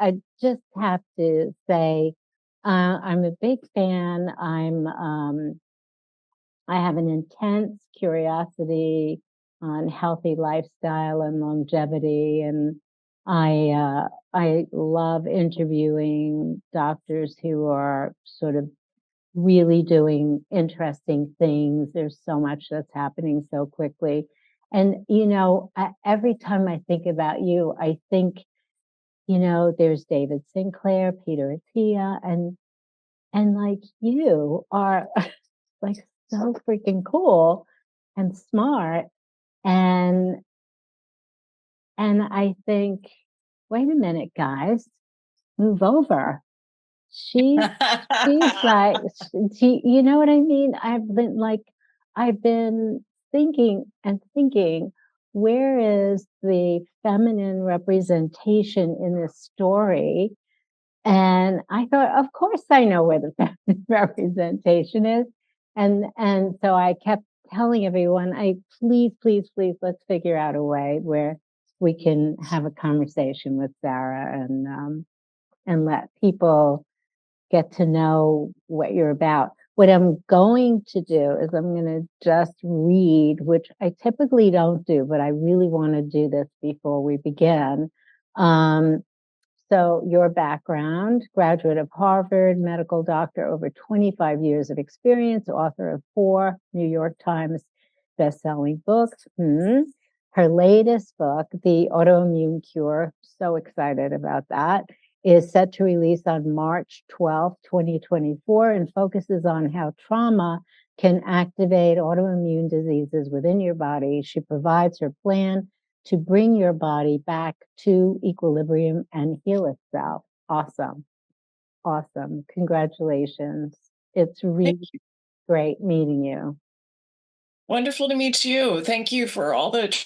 I just have to say, I'm a big fan. I have an intense curiosity on healthy lifestyle and longevity, and I love interviewing doctors who are sort of really doing interesting things. There's so much that's happening so quickly. And, every time I think about you, I think, there's David Sinclair, Peter Attia, and like you are like so freaking cool and smart. And and I think, wait a minute, guys, move over. She's she's like, you know what I mean? I've been thinking and thinking, where is the feminine representation in this story? And I thought, of course I know where the feminine representation is. And so I kept telling everyone, please, please, please, let's figure out a way where we can have a conversation with Sara and let people get to know what you're about. What I'm going to do is I'm going to just read, which I typically don't do, but I really want to do this before we begin. So your background: graduate of Harvard, medical doctor, over 25 years of experience, author of 4 New York Times best-selling books. Her latest book, The Autoimmune Cure, so excited about that, is set to release on March 12th, 2024, and focuses on how trauma can activate autoimmune diseases within your body. She provides her plan to bring your body back to equilibrium and heal itself. Awesome. Awesome. Congratulations. It's really great meeting you. Wonderful to meet you. Thank you for all the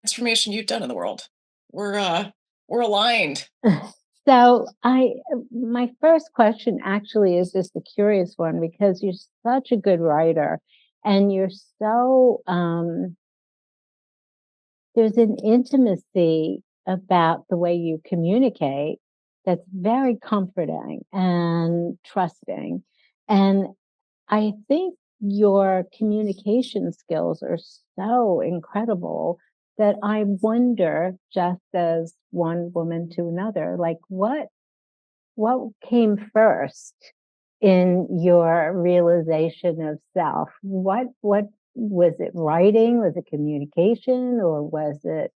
transformation you've done in the world. We're aligned. So my first question actually is just a curious one, because you're such a good writer and you're so there's an intimacy about the way you communicate that's very comforting and trusting. And I think your communication skills are so incredible that I wonder, just as one woman to another, like what came first in your realization of self? What was it? Writing? Was it communication? Or was it,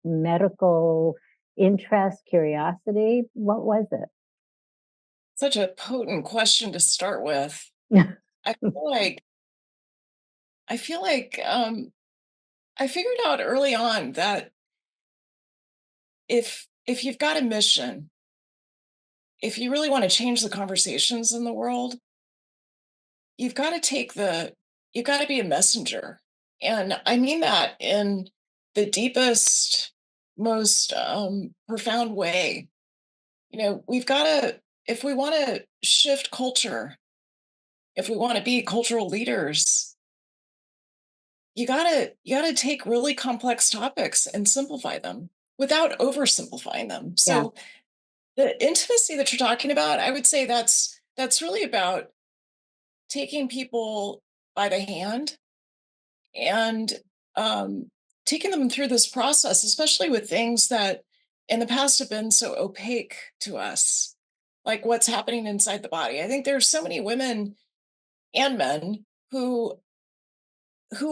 medical interest, curiosity? What was it? Such a potent question to start with. I feel like I feel like I figured out early on that if you've got a mission, if you really want to change the conversations in the world, you've got to you've got to be a messenger. And I mean that in the deepest, most profound way. We've got to, if we want to shift culture, if we want to be cultural leaders, you gotta take really complex topics and simplify them without oversimplifying them. Yeah, So the intimacy that you're talking about, I would say that's really about taking people by the hand and um, taking them through this process, especially with things that in the past have been so opaque to us, like what's happening inside the body. I think there's so many women and men who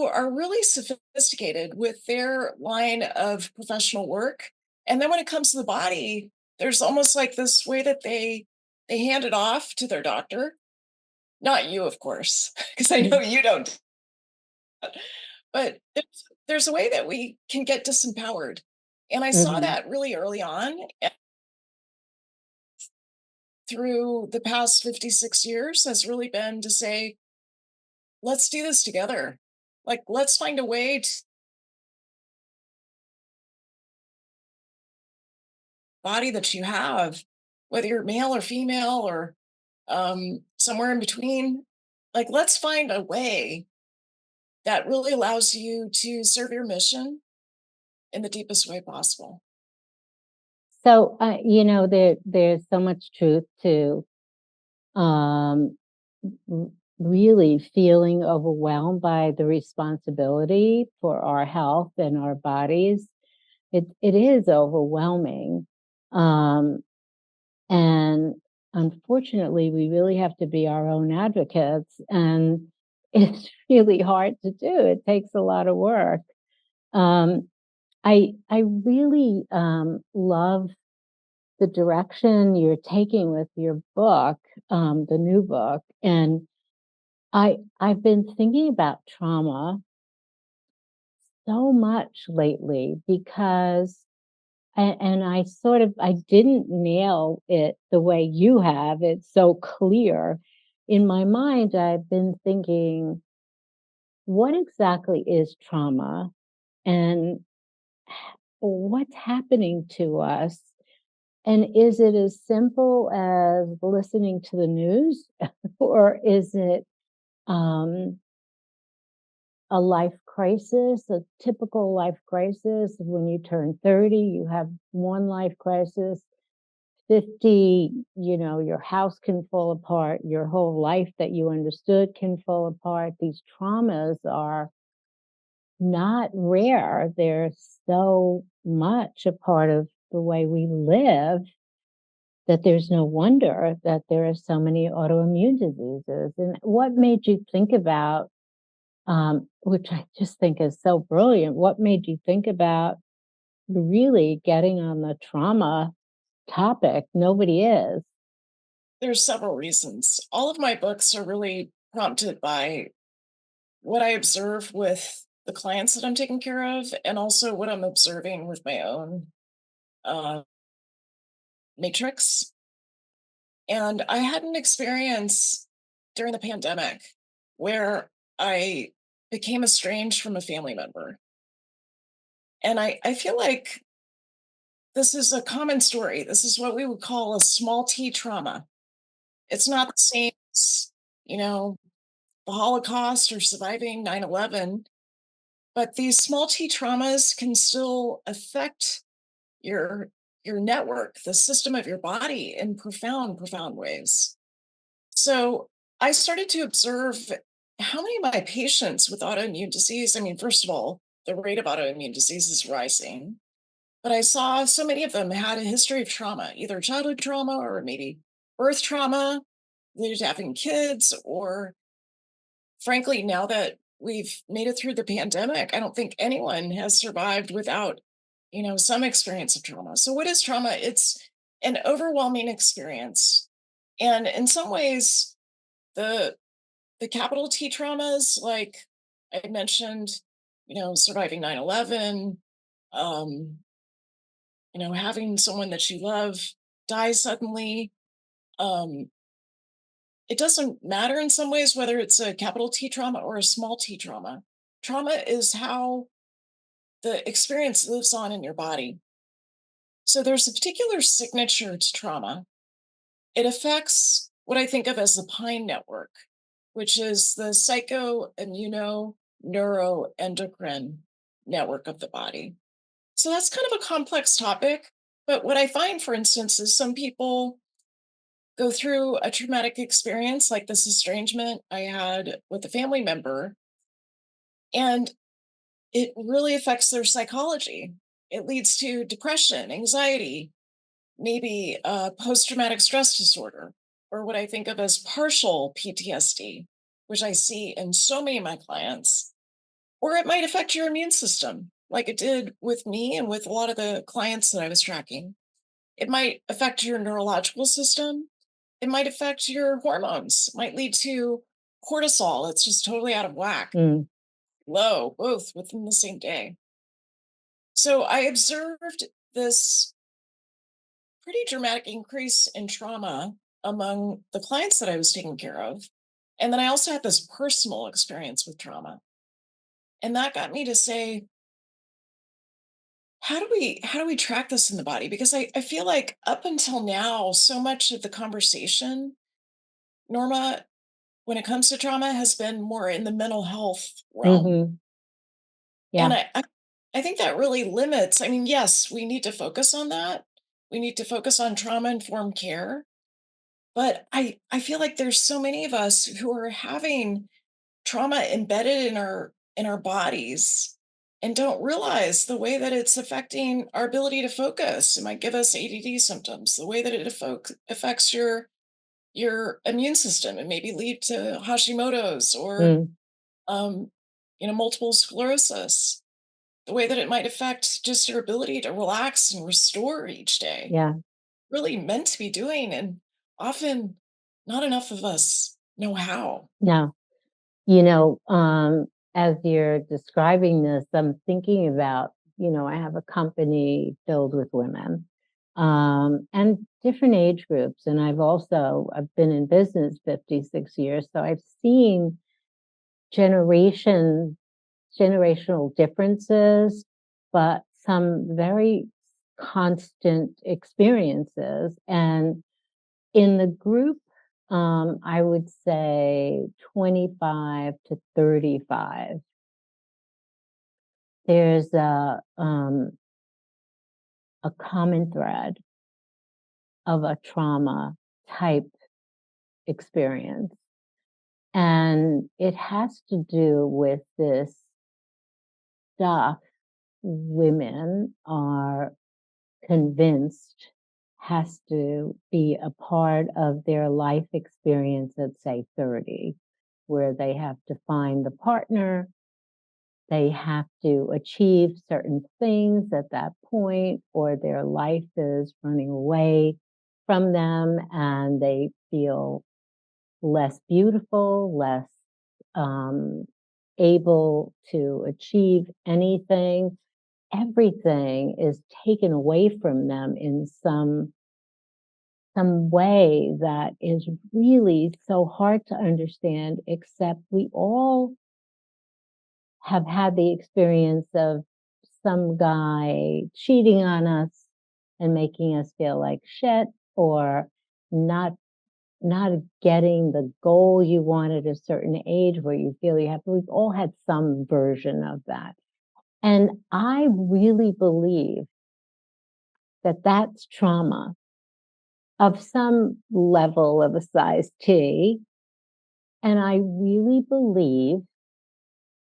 are really sophisticated with their line of professional work, and then when it comes to the body, there's almost like this way that they hand it off to their doctor. Not you, of course, because I know mhm, you don't. But there's a way that we can get disempowered. And I saw mhm. that really early on, through the past 56 years has really been to say, let's do this together. Like, let's find a way to body that you have, whether you're male or female or somewhere in between. Like, let's find a way that really allows you to serve your mission in the deepest way possible. So, there's so much truth to um, r- really feeling overwhelmed by the responsibility for our health and our bodies. It is overwhelming, um, and unfortunately, we really have to be our own advocates, and it's really hard to do. It takes a lot of work. Um, I really love the direction you're taking with your book, the new book, and I've been thinking about trauma so much lately because and I didn't nail it the way you have. It's so clear. In my mind, I've been thinking, what exactly is trauma and what's happening to us? And is it as simple as listening to the news, or is it um, a life crisis, a typical life crisis? When you turn 30, you have one life crisis. 50, your house can fall apart. Your whole life that you understood can fall apart. These traumas are not rare. They're so much a part of the way we live that there's no wonder that there are so many autoimmune diseases. And what made you think about, which I just think is so brilliant, what made you think about really getting on the trauma topic? Nobody is. There's several reasons. All of my books are really prompted by what I observe with the clients that I'm taking care of, and also what I'm observing with my own uh, matrix. And I had an experience during the pandemic where I became estranged from a family member. And I feel like this is a common story. This is what we would call a small t trauma. It's not the same as, you know, the Holocaust or surviving 9/11, but these small t traumas can still affect your your network, the system of your body in profound ways. So I started to observe how many of my patients with autoimmune disease, I mean, first of all, the rate of autoimmune disease is rising, but I saw so many of them had a history of trauma, either childhood trauma or maybe birth trauma related to having kids, or frankly, now that we've made it through the pandemic, I don't think anyone has survived without, some experience of trauma. So what is trauma? It's an overwhelming experience. And in some ways, the the capital T traumas, like I mentioned, surviving 9/11, um, having someone that you love die suddenly. Um, it doesn't matter in some ways whether it's a capital T trauma or a small t trauma. Trauma is how the experience lives on in your body. So there's a particular signature to trauma. It affects what I think of as the Pine Network, which is the psycho-immuno-neuroendocrine network of the body. So that's kind of a complex topic. But what I find, for instance, is some people go through a traumatic experience like this estrangement I had with a family member, and it really affects their psychology. It leads to depression, anxiety, maybe post traumatic stress disorder, or what I think of as partial PTSD, which I see in so many of my clients. Or it might affect your immune system, like it did with me and with a lot of the clients that I was tracking. It might affect your neurological system. It might affect your hormones. It might lead to cortisol. It's just totally out of whack, Mm, low, both within the same day. So I observed this pretty dramatic increase in trauma among the clients that I was taking care of. And then I also had this personal experience with trauma. And that got me to say, how do we track this in the body? Because I feel like up until now, so much of the conversation, Norma, when it comes to trauma, has been more in the mental health realm. mhm, And yeah, I think that really limits. I mean, yes, we need to focus on that. we need to focus on trauma informed care. But I feel like there's so many of us who are having trauma embedded in our bodies and don't realize the way that it's affecting our ability to focus. It might give us ADD symptoms, the way that it affects your immune system and maybe lead to Hashimoto's or Mm, um, multiple sclerosis. The way that it might affect just your ability to relax and restore each day. yeah, Really meant to be doing, and often not enough of us know how. no. You know, as you're describing this, I'm thinking about, I have a company filled with women, and different age groups. And I've been in business 56 years, so I've seen generation generational differences, but some very constant experiences. And in the group, I would say 25 to 35, there's a common thread of a trauma type experience. And it has to do with this stuff women are convinced has to be a part of their life experience at, say, 30, where they have to find the partner, they have to achieve certain things at that point, or their life is running away from them and they feel less beautiful, less um, able to achieve anything. Everything is taken away from them in some way that is really so hard to understand, except we all have had the experience of some guy cheating on us and making us feel like shit, or not not getting the goal you want at a certain age where you feel you have. We've all had some version of that. And I really believe that that's trauma of some level of a size T. And I really believe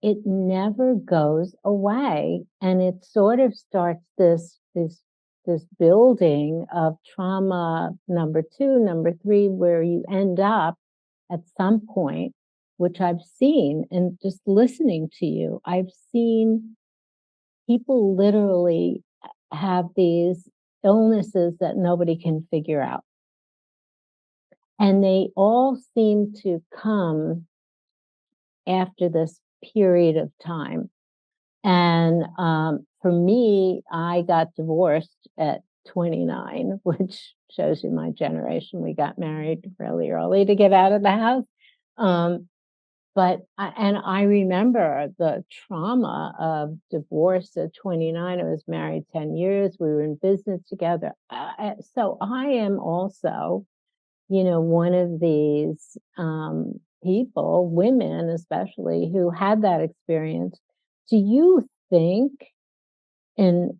it never goes away. And it sort of starts this building of trauma number two, number three, where you end up at some point, which I've seen and just listening to you, I've seen people literally have these illnesses that nobody can figure out. And they all seem to come after this period of time. And for me, I got divorced at 29, which shows you my generation. We got married really early to get out of the house. Um, and I remember the trauma of divorce at 29. I was married 10 years. We were in business together. So I am also, one of these people, women especially, who had that experience. Do you think in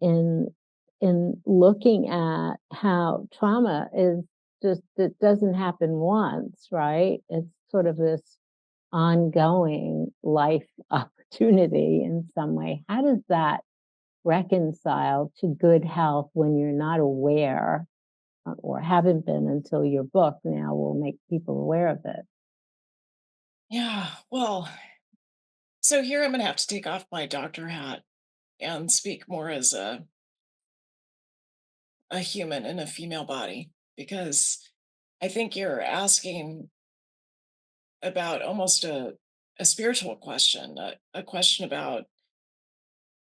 in looking at how trauma is just, it doesn't happen once, right? It's sort of this ongoing life opportunity in some way. How does that reconcile to good health when you're not aware, or haven't been until your book now will make people aware of it? Yeah, well, so here I'm going to have to take off my doctor hat and speak more as a human in a female body because I think you're asking about almost a spiritual question, a question about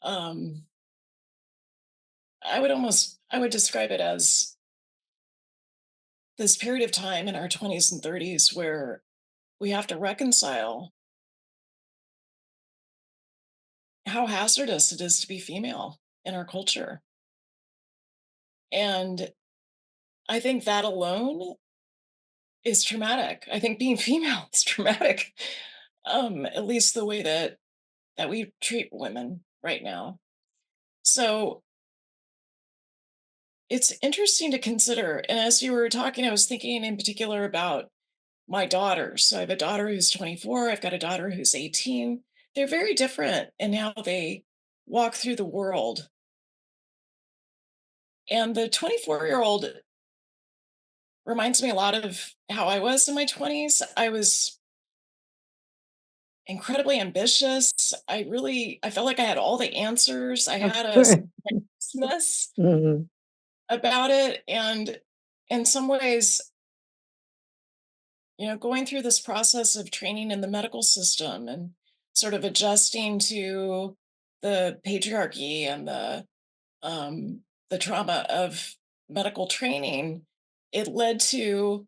um I would describe it as this period of time in our 20s and 30s where we have to reconcile how hazardous it is to be female in our culture. And I think that alone is traumatic. I think being female is traumatic. At least the way that we treat women right now. So it's interesting to consider. And as you were talking, I was thinking in particular about my daughters. So I have a daughter who's 24, I've got a daughter who's 18. They're very different in how they walk through the world. And the 24-year-old reminds me a lot of how I was in my 20s. I was incredibly ambitious. I felt like I had all the answers. I Of had a course. righteousness Mhm. about it. And in some ways, going through this process of training in the medical system and sort of adjusting to the patriarchy and the trauma of medical training, it led to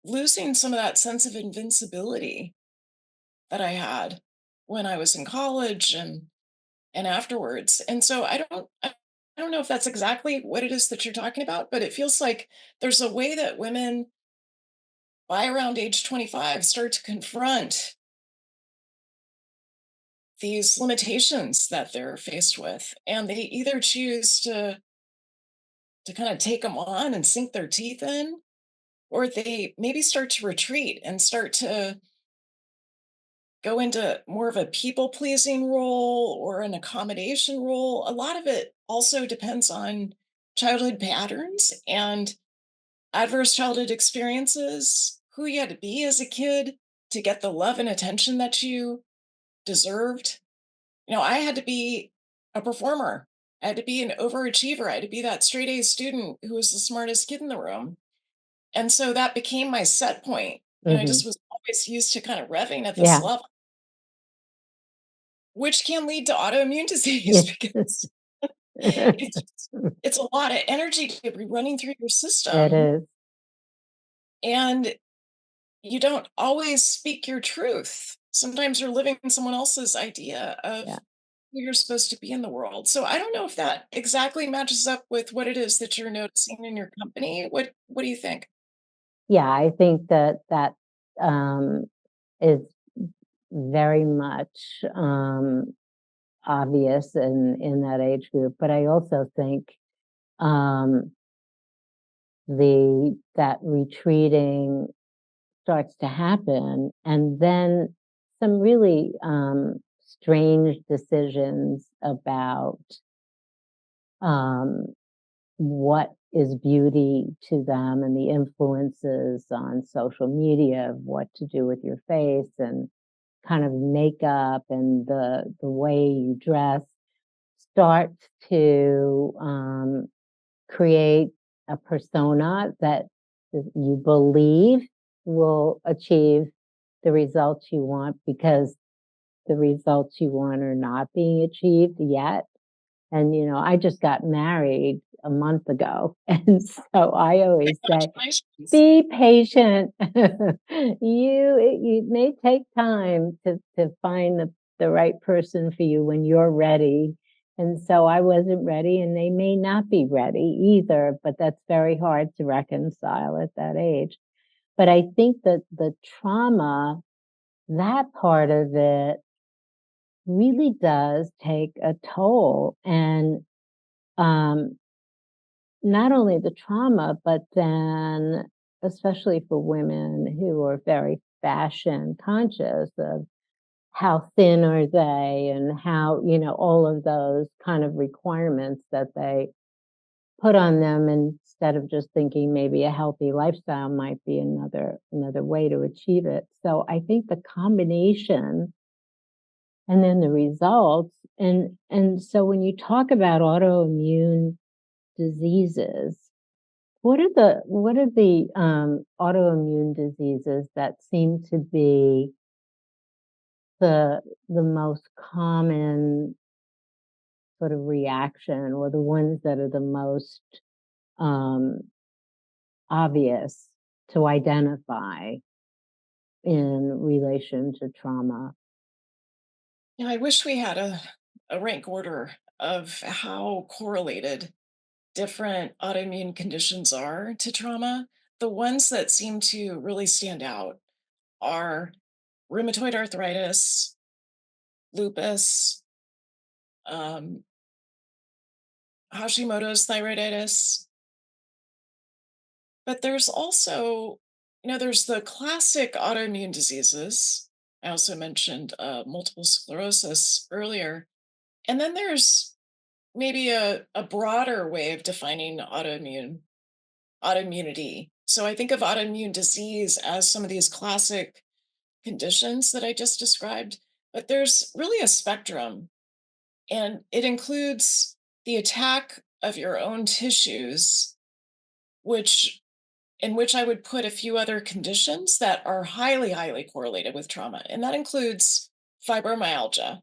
losing some of that sense of invincibility that I had when I was in college and afterwards. And so I don't know if that's exactly what it is that you're talking about, but it feels like there's a way that women by around age 25 start to confront these limitations that they're faced with, and they either choose to kind of take them on and sink their teeth in, or they maybe start to retreat and start to go into more of a people pleasing role or an accommodation role. A lot of it also depends on childhood patterns and adverse childhood experiences, who you had to be as a kid to get the love and attention that you deserved. I had to be a performer. I had to be an overachiever. I had to be that straight A student who was the smartest kid in the room. And so that became my set point. I just Mhm. was always used to kind of revving at this Yeah. level, which can lead to autoimmune disease Yes. because it's it's a lot of energy to be running through your It system, is. and you don't always speak your truth. Sometimes you're living someone else's idea of Yeah. who you're supposed to be in the world. So I don't know if that exactly matches up with what it is that you're noticing in your company. What do you think? Yeah, I think that um, is very much obvious in that age group. But I also think um, the that retreating starts to happen, and then some really strange decisions about um, what is beauty to them and the influences on social media of what to do with your face and kind of makeup and the way you dress starts to create a persona that you believe will achieve the results you want because the results you want are not being achieved yet. And, I just got married a month ago. And so I always say, Congratulations. be patient. It may take time to find the right person for you when you're ready. And so I wasn't ready, and they may not be ready either, but that's very hard to reconcile at that age. But I think that the trauma, that part of it really does take a toll. And um, not only the trauma, but then especially for women who are very fashion conscious of how thin are they and how, all of those kind of requirements that they put on them instead of just thinking maybe a healthy lifestyle might be another way to achieve it. So I think the combination and then the results and so when you talk about autoimmune diseases, what are the autoimmune diseases that seem to be the most common sort of reaction or the ones that are the most um, obvious to identify in relation to trauma? I wish we had a rank order of how correlated different autoimmune conditions are to trauma. The ones that seem to really stand out are rheumatoid arthritis, lupus, um, Hashimoto's thyroiditis. But there's also, there's the classic autoimmune diseases. I also mentioned multiple sclerosis earlier. And then there's maybe a broader way of defining autoimmunity. So I think of autoimmune disease as some of these classic conditions that I just described, but there's really a spectrum, and it includes the attack of your own tissues, which in which I would put a few other conditions that are highly, highly correlated with trauma. And that includes fibromyalgia,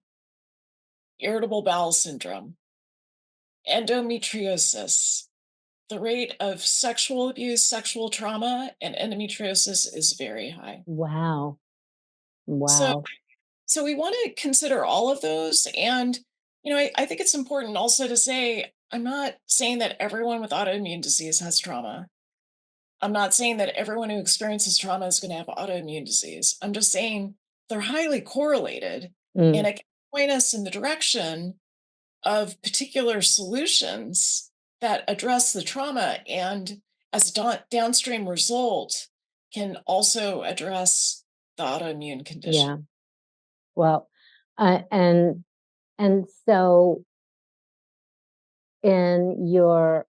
irritable bowel syndrome, endometriosis. The rate of sexual abuse, sexual trauma, and endometriosis is very high. Wow. So, Wow. so we want to consider all of those. And, I think it's important also to say, I'm not saying that everyone with autoimmune disease has trauma. I'm not saying that everyone who experiences trauma is going to have autoimmune disease. I'm just saying they're highly correlated, and Mm, it can point us in the direction of particular solutions that address the trauma, and as a downstream result can also address the autoimmune condition. yeah. Well, uh, and and so in your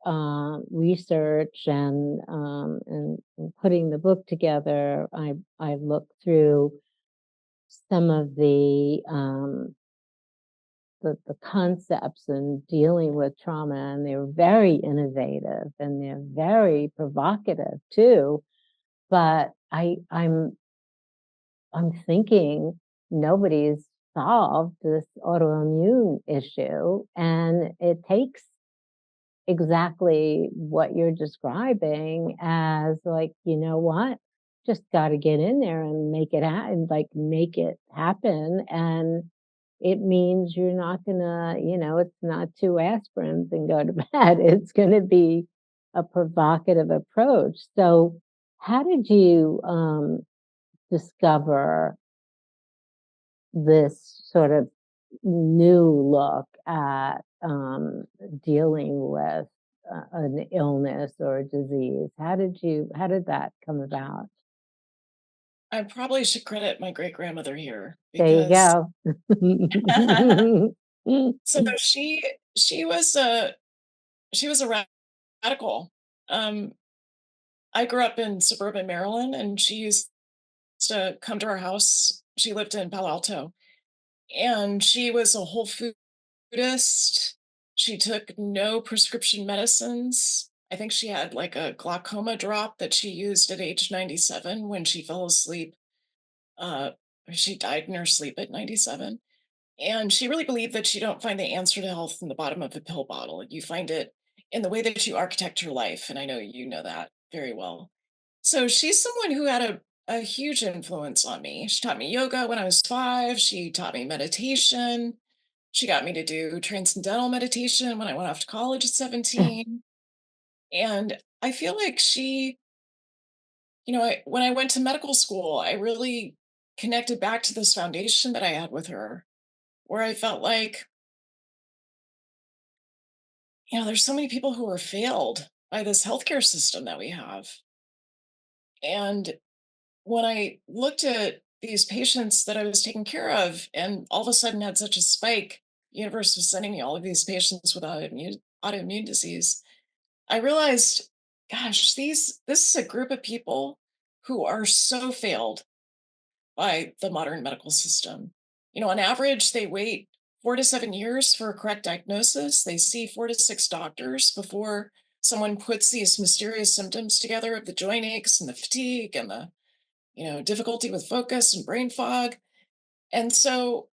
research and putting the book together, I looked through some of the concepts in dealing with trauma, and they're very innovative and they're very provocative too. But I'm thinking nobody's solved this autoimmune issue, and it takes exactly what you're describing as like, you know what? Just got to get in there and make it happen. And it means you're not gonna, it's not two aspirins and go to bed. It's gonna be a provocative approach. So how did you discover this sort of new look at dealing with an illness or a disease? How did that come about? I probably should credit my great grandmother here There you because go. so she was a radical. Um, I grew up in suburban Maryland, and she used to come to our house. She lived in Palo Alto, and she was a whole foodist. She took no prescription medicines. I think she had like a glaucoma drop that she used at age 97 when she fell asleep. Uh, she died in her sleep at 97. And she really believed that you don't find the answer to health in the bottom of a pill bottle. You find it in the way that you architect your life. And I know you know that very well. So she's someone who had a huge influence on me. She taught me yoga when I was 5. She taught me meditation. She got me to do transcendental meditation when I went off to college at 17. And I feel like when I went to medical school, I really connected back to this foundation that I had with her, where I felt like, there's so many people who are failed by this healthcare system that we have. And when I looked at these patients that I was taking care of, and all of a sudden had such a spike, the universe was sending me all of these patients with autoimmune disease. I realized, gosh, this is a group of people who are so failed by the modern medical system. On average, they wait 4 to 7 years for a correct diagnosis. They see 4 to 6 doctors before someone puts these mysterious symptoms together of the joint aches and the fatigue and the difficulty with focus and brain fog. And so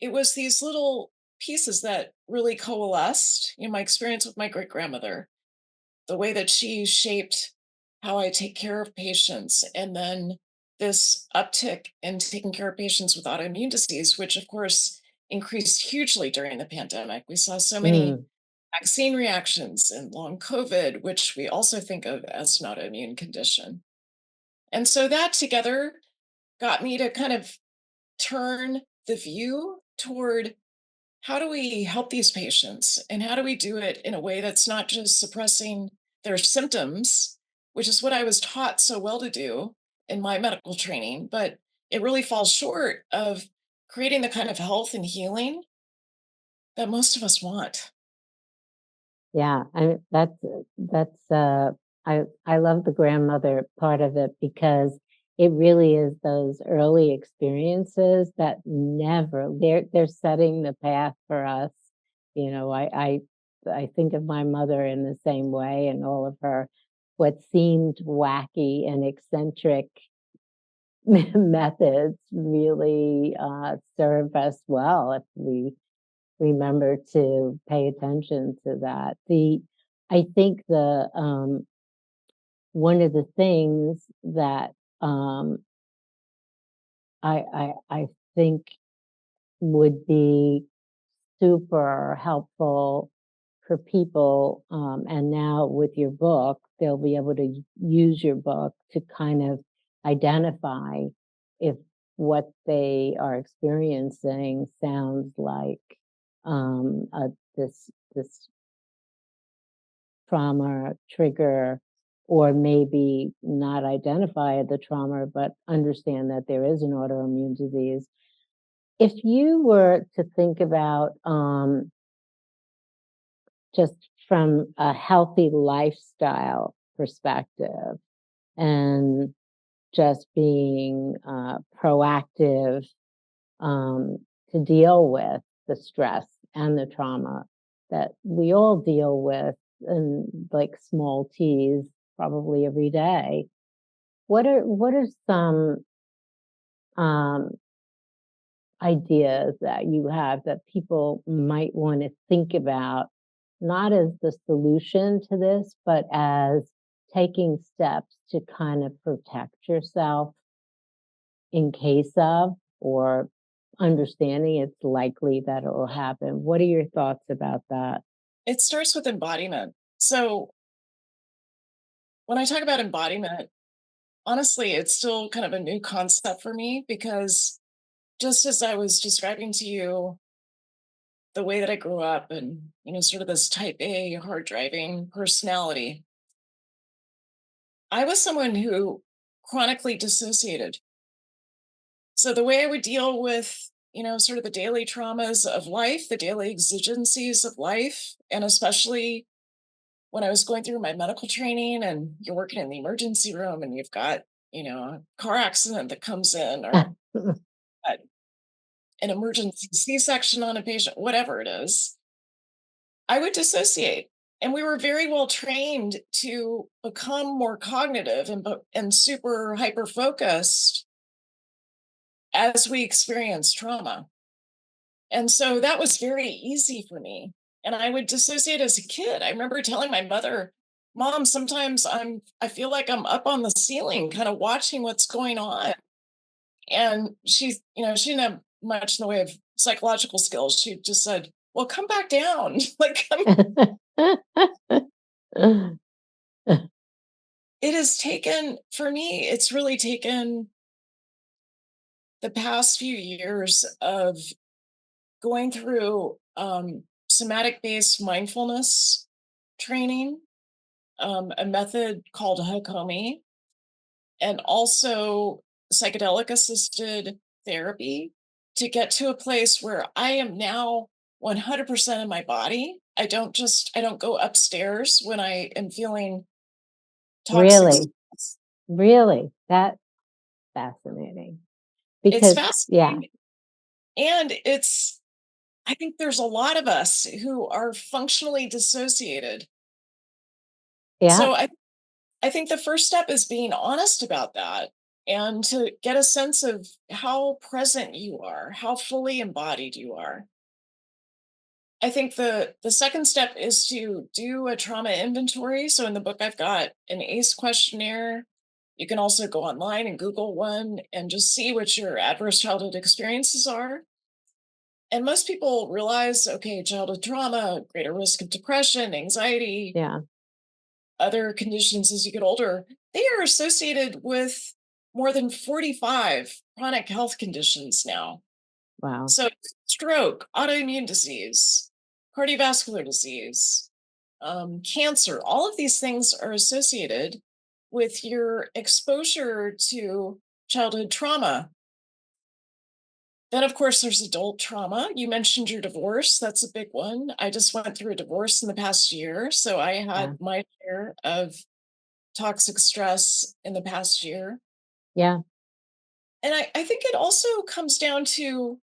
it was these little pieces that really coalesced. My experience with my great grandmother, the way that she shaped how I take care of patients, and then this uptick in taking care of patients with autoimmune disease, which of course increased hugely during the pandemic. We saw so many Mm, vaccine reactions and long COVID, which we also think of as an autoimmune condition. And so that together got me to kind of turn the view toward how do we help these patients? And how do we do it in a way that's not just suppressing their symptoms, which is what I was taught so well to do in my medical training, but it really falls short of creating the kind of health and healing that most of us want. Yeah, that's I love the grandmother part of it because it really is those early experiences that never they're setting the path for us. You know, I think of my mother in the same way and all of her what seemed wacky and eccentric methods really serve us well if we remember to pay attention to that. I think one of the things that I think would be super helpful for people, and now with your book, they'll be able to use your book to kind of identify if what they are experiencing sounds like this trauma trigger, or maybe not identify the trauma, but understand that there is an autoimmune disease. If you were to think about just from a healthy lifestyle perspective and just being proactive um, to deal with the stress and the trauma that we all deal with in like small t's probably every day. What are some um, ideas that you have that people might want to think about, not as the solution to this, but as taking steps to kind of protect yourself in case of, or understanding it's likely that it will happen? What are your thoughts about that? It starts with embodiment. So when I talk about embodiment, honestly, it's still kind of a new concept for me because just as I was describing to you the way that I grew up and, sort of this type A hard driving personality, I was someone who chronically dissociated. So the way I would deal with, sort of the daily traumas of life, the daily exigencies of life, and especially when I was going through my medical training and you're working in the emergency room and you've got, a car accident that comes in or uh, an emergency C-section on a patient, whatever it is, I would dissociate. And we were very well trained to become more cognitive and super hyper focused as we experience trauma. And so that was very easy for me. And I would dissociate as a kid. I remember telling my mother, "Mom, sometimes I feel like I'm up on the ceiling kind of watching what's going on." And she didn't have much in the way of psychological skills. She just said, "Well, come back down." Like it has taken for me, it's really taken the past few years of going through somatic based mindfulness training, a method called Hakomi, and also psychedelic assisted therapy to get to a place where I am now 100% in my body. I don't go upstairs when I am feeling toxic Really, stress. really, that's fascinating It's because, yeah, fascinating. And I think there's a lot of us who are functionally dissociated. yeah, So I think the first step is being honest about that and to get a sense of how present you are, how fully embodied you are. I think the second step is to do a trauma inventory. So in the book I've got an ACE questionnaire. You can also go online and Google one and just see what your adverse childhood experiences are. And most people realize, okay, childhood trauma, greater risk of depression, anxiety, yeah. other conditions as you get older, they are associated with more than 45 chronic health conditions now. Wow. So, stroke, autoimmune disease, cardiovascular disease, cancer, all of these things are associated with your exposure to childhood trauma. Then, of course, there's adult trauma. You mentioned your divorce. That's a big one. I just went through a divorce in the past year. So I Yeah. had my share of toxic stress in the past year. Yeah. And I think it also comes down to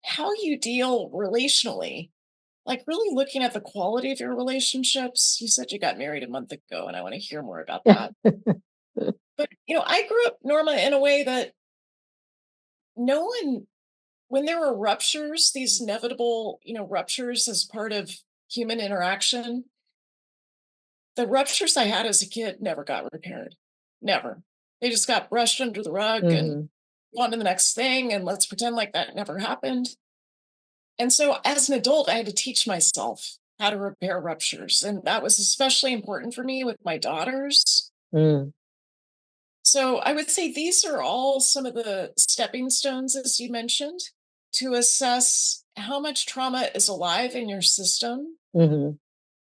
how you deal relationally, like really looking at the quality of your relationships. You said you got married a month ago, and I want to hear more about that. But, I grew up, Norma, in a way that no one, when there were ruptures, these inevitable, ruptures as part of human interaction, the ruptures I had as a kid never got repaired. Never. They just got brushed under the rug and Mhm. on to the next thing, and let's pretend like that never happened. And so as an adult, I had to teach myself how to repair ruptures. And that was especially important for me with my daughters. Mm. So I would say these are all some of the stepping stones, as you mentioned, to assess how much trauma is alive in your system. Mhm.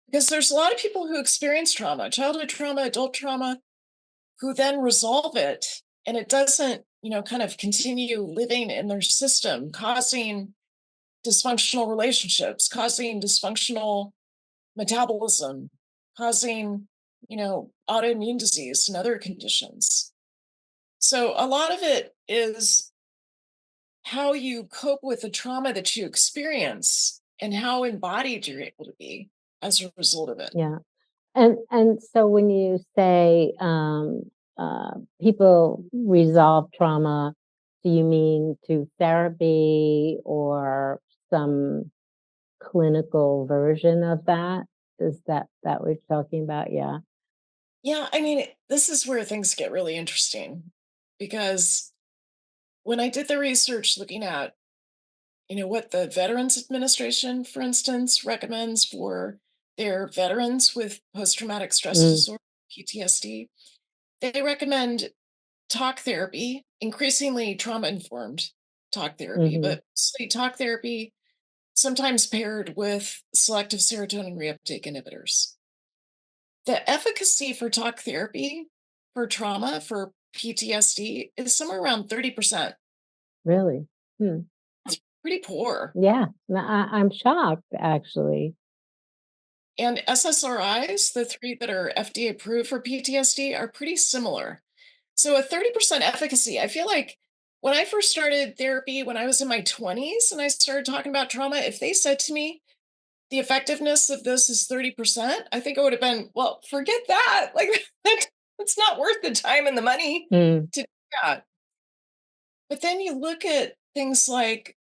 Because there's a lot of people who experience trauma, childhood trauma, adult trauma, who then resolve it. And it doesn't, kind of continue living in their system, causing dysfunctional relationships, causing dysfunctional metabolism, causing, autoimmune disease and other conditions. So a lot of it is how you cope with the trauma that you experience and how embodied you're able to be as a result of it. Yeah. And so when you say, people resolve trauma, do you mean through therapy or some clinical version of that? Is that what you're talking about? Yeah. Yeah, I mean, this is where things get really interesting because when I did the research looking at, what the Veterans Administration, for instance, recommends for their veterans with post traumatic stress Mm. disorder, PTSD, they recommend talk therapy, increasingly trauma informed talk therapy, Mhm. but mostly talk therapy, sometimes paired with selective serotonin reuptake inhibitors. The efficacy for talk therapy for trauma, for PTSD, is somewhere around 30%. Really? Hmm. It's pretty poor. Yeah. No, I'm shocked, actually. And SSRIs, the three that are FDA approved for PTSD, are pretty similar. So a 30% efficacy. I feel like when I first started therapy when I was in my 20s and I started talking about trauma, if they said to me, the effectiveness of this is 30%, I think I would have been, well, forget that. Like, it's not worth the time and the money Mm. to do that. But then you look at things like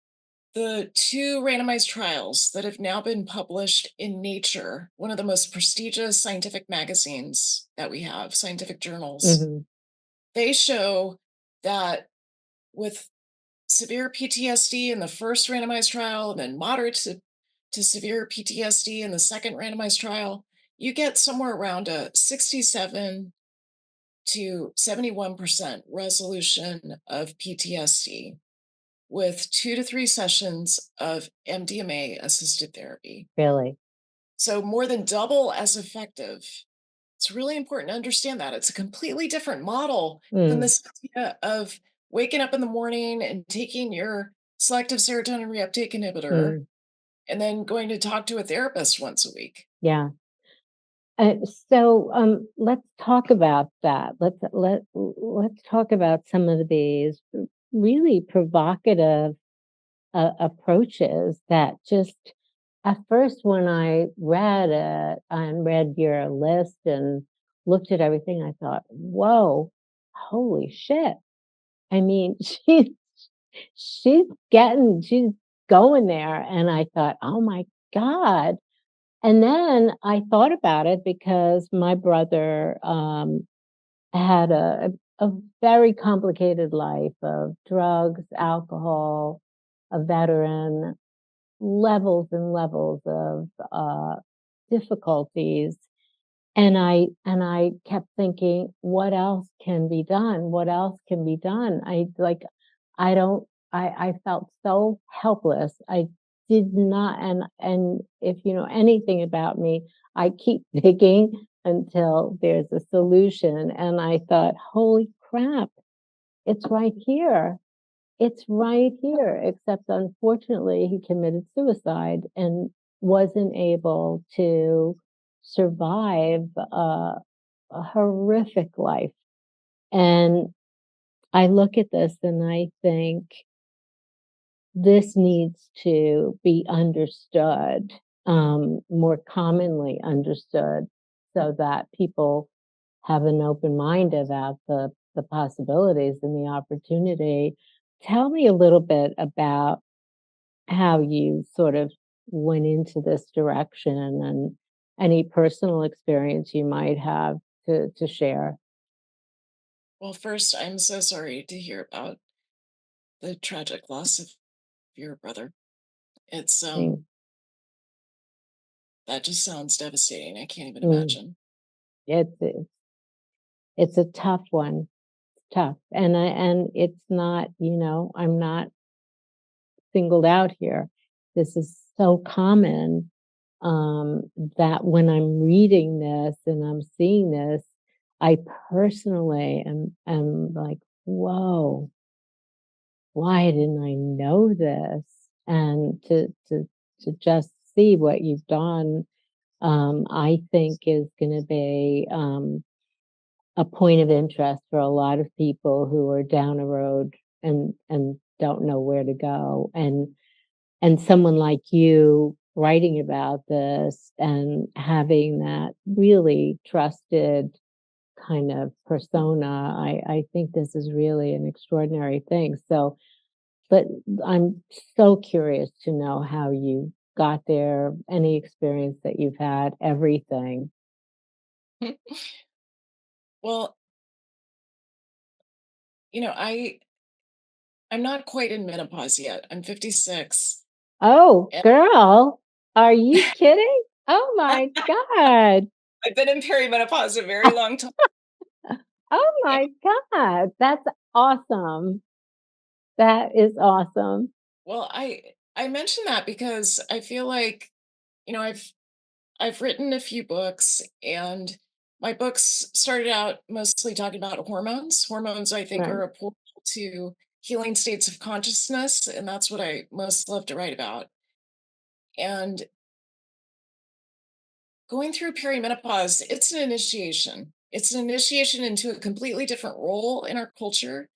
the two randomized trials that have now been published in Nature, one of the most prestigious scientific magazines that we have, scientific journals. Mhm. They show that with severe PTSD in the first randomized trial and then moderate to severe PTSD in the second randomized trial, you get somewhere around a 67 to 71% resolution of PTSD with 2 to 3 sessions of MDMA assisted therapy. Really? So, more than double as effective. It's really important to understand that. It's a completely different model than Mm. this idea of waking up in the morning and taking your selective serotonin reuptake inhibitor Mm. and then going to talk to a therapist once a week. Yeah. Uh, let's talk about that. Let's talk about some of these really provocative approaches that just at first when I read it and read your list and looked at everything, I thought, "Whoa, holy shit!" I mean, she's going there, and I thought, "Oh my god." And then I thought about it because my brother, had a very complicated life of drugs, alcohol, a veteran, levels and levels of, difficulties, and I kept thinking, "What else can be done? What else can be done?" I like, I don't I felt so helpless. I did not, and if you know anything about me, I keep digging until there's a solution. And I thought, holy crap, it's right here. It's right here. Except unfortunately, he committed suicide and wasn't able to survive a horrific life. And I look at this and I think this needs to be understood, more commonly understood, so that people have an open mind about the possibilities and the opportunity. Tell me a little bit about how you sort of went into this direction and any personal experience you might have to share. Well, first, I'm so sorry to hear about the tragic loss of your brother. It's Mm, that just sounds devastating. I can't even mm. imagine. It's a tough one. It's tough, and it's not, you know, I'm not singled out here. This is so common, that when I'm reading this and I'm seeing this, I personally am like, "Whoa, why didn't I know this?" And to just see what you've done, I think is gonna be, a point of interest for a lot of people who are down a road and don't know where to go. And someone like you writing about this and having that really trusted kind of persona, I think this is really an extraordinary thing. So, but I'm so curious to know how you got there, any experience that you've had, everything. Well, I'm not quite in menopause yet. I'm 56. Oh, And girl, are you kidding? Oh my god. I've been in perimenopause a very long time. Oh And, my god, that's awesome. That is awesome. well, I mention that because I feel like, you know, I've written a few books, and my books started out mostly talking about hormones. Hormones, I think, Right. are a portal to healing states of consciousness, and that's what I most love to write about. And going through perimenopause, it's an initiation. It's an initiation into a completely different role in our culture.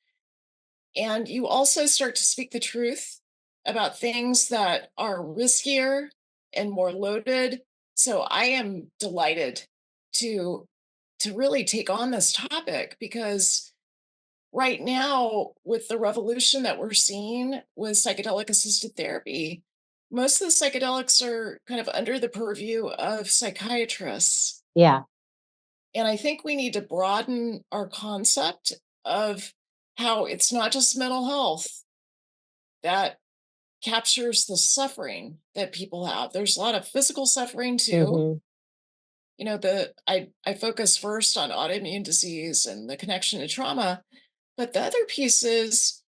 And you also start to speak the truth about things that are riskier and more loaded. So I am delighted to really take on this topic, because right now, with the revolution that we're seeing with psychedelic assisted therapy, most of the psychedelics are kind of under the purview of psychiatrists. Yeah. And I think we need to broaden our concept of how it's not just mental health that captures the suffering that people have. There's a lot of physical suffering too. Mhm. I focus first on autoimmune disease and the connection to trauma, but the other piece is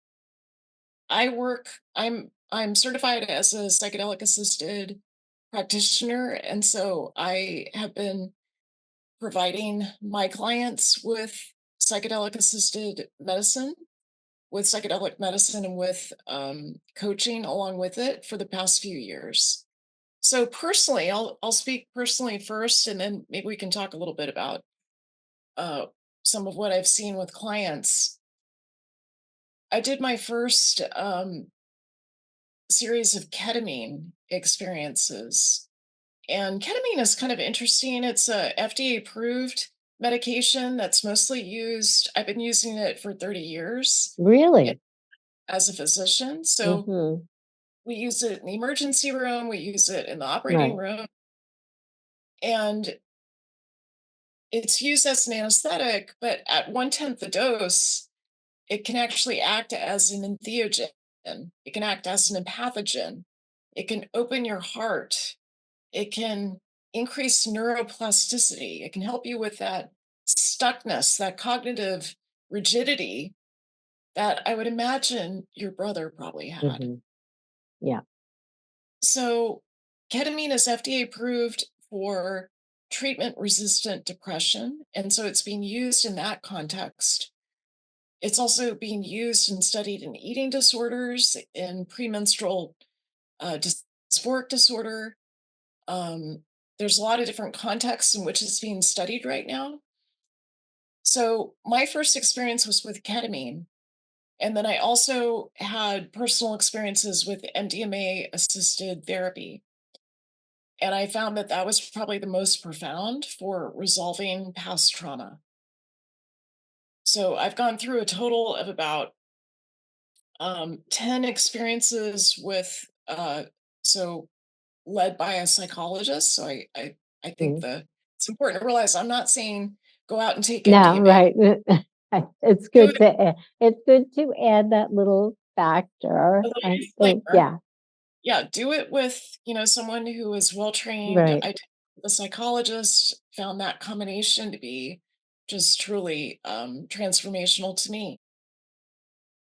I'm certified as a psychedelic assisted practitioner, and so I have been providing my clients with psychedelic assisted medicine, and with coaching along with it for the past few years. So personally, I'll speak personally first, and then maybe we can talk a little bit about uh, some of what I've seen with clients. I did my first series of ketamine experiences, and ketamine is kind of interesting. It's a FDA approved medication that's mostly used. I've been using it for 30 years Really? as a physician. So Mhm. we use it in the emergency room, we use it in the operating Right. room, and it's used as an anesthetic, but at one tenth the dose, it can actually act as an entheogen. It can act as an empathogen. It can open your heart. It can increase neuroplasticity. It can help you with that stuckness, that cognitive rigidity that I would imagine your brother probably had. Mhm. Yeah. So, ketamine is FDA approved for treatment resistant depression. And so it's being used in that context. It's also being used and studied in eating disorders, in premenstrual dysphoric disorder. Um, there's a lot of different contexts in which it's being studied right now. So, my first experience was with ketamine. And then I also had personal experiences with MDMA assisted therapy. And I found that that was probably the most profound for resolving past trauma. So I've gone through a total of about 10 experiences with, so led by a psychologist. So I think Mhm. it's important to realize I'm not saying go out and take No, MDMA. right. It's Do good it to it's good to add that little factor. a little I think, disclaimer. yeah, Yeah, do it with, someone who is well trained. right. The psychologist found that combination to be just truly transformational to me.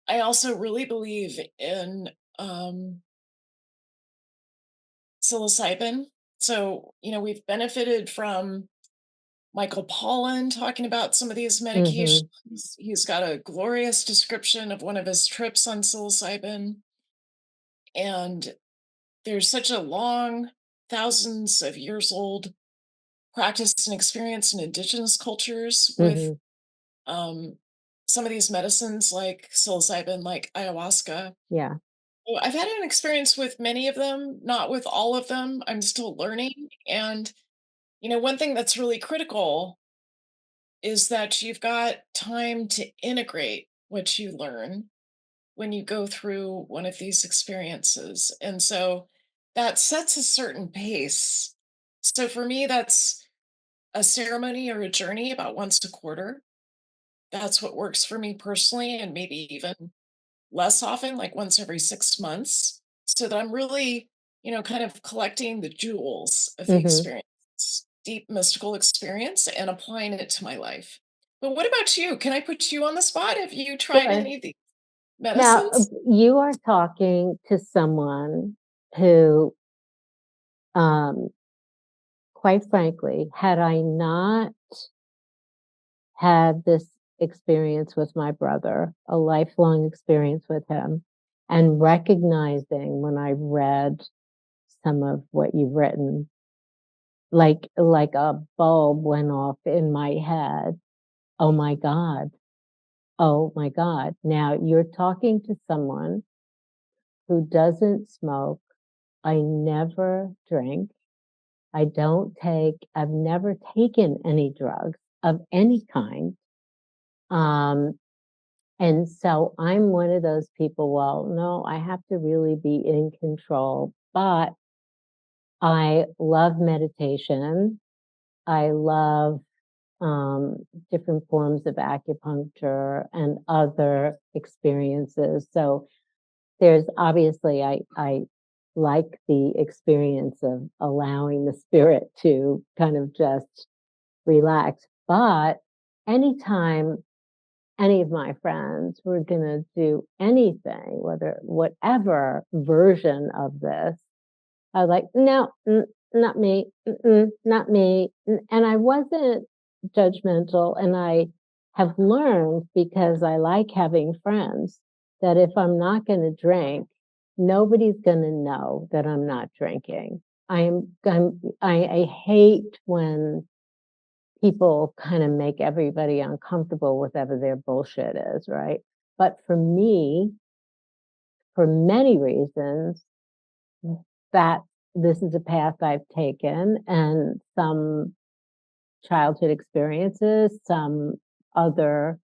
I also really believe in psilocybin. So, we've benefited from Michael Pollan talking about some of these medications. Mhm. He's got a glorious description of one of his trips on psilocybin. And there's such a long, thousands of years old practice and experience in indigenous cultures with Mhm. um, some of these medicines like psilocybin, like ayahuasca. Yeah. Well, I've had an experience with many of them, not with all of them. I'm still learning. And, one thing that's really critical is that you've got time to integrate what you learn when you go through one of these experiences. And so that sets a certain pace. So for me, that's a ceremony or a journey about once a quarter. That's what works for me personally, and maybe even less often, like once every 6 months, so that I'm really, kind of collecting the jewels of the Mhm. experience, deep mystical experience, and applying it to my life. But what about you? Can I put you on the spot? Have you tried Sure. any of these Now, medicines? you are talking to someone who, um, quite frankly, had I not had this experience with my brother, a lifelong experience with him, and recognizing when I read some of what you've written, like a bulb went off in my head. Oh my God. Oh my God. Now you're talking to someone who doesn't smoke. I never drink. I've never taken any drugs of any kind. Um, and so I'm one of those people, well, no, I have to really be in control, but I love meditation. I love um, different forms of acupuncture and other experiences. So there's obviously I like the experience of allowing the spirit to kind of just relax. But anytime any of my friends were gonna do anything, whether whatever version of this, I was like, "No, not me, not me." And I wasn't judgmental, and I have learned because I like having friends that if I'm not gonna drink, nobody's gonna know that I'm not drinking. I hate when people kind of make everybody uncomfortable with whatever their bullshit is, right? But for me, for many reasons, that this is a path I've taken, and some childhood experiences, some other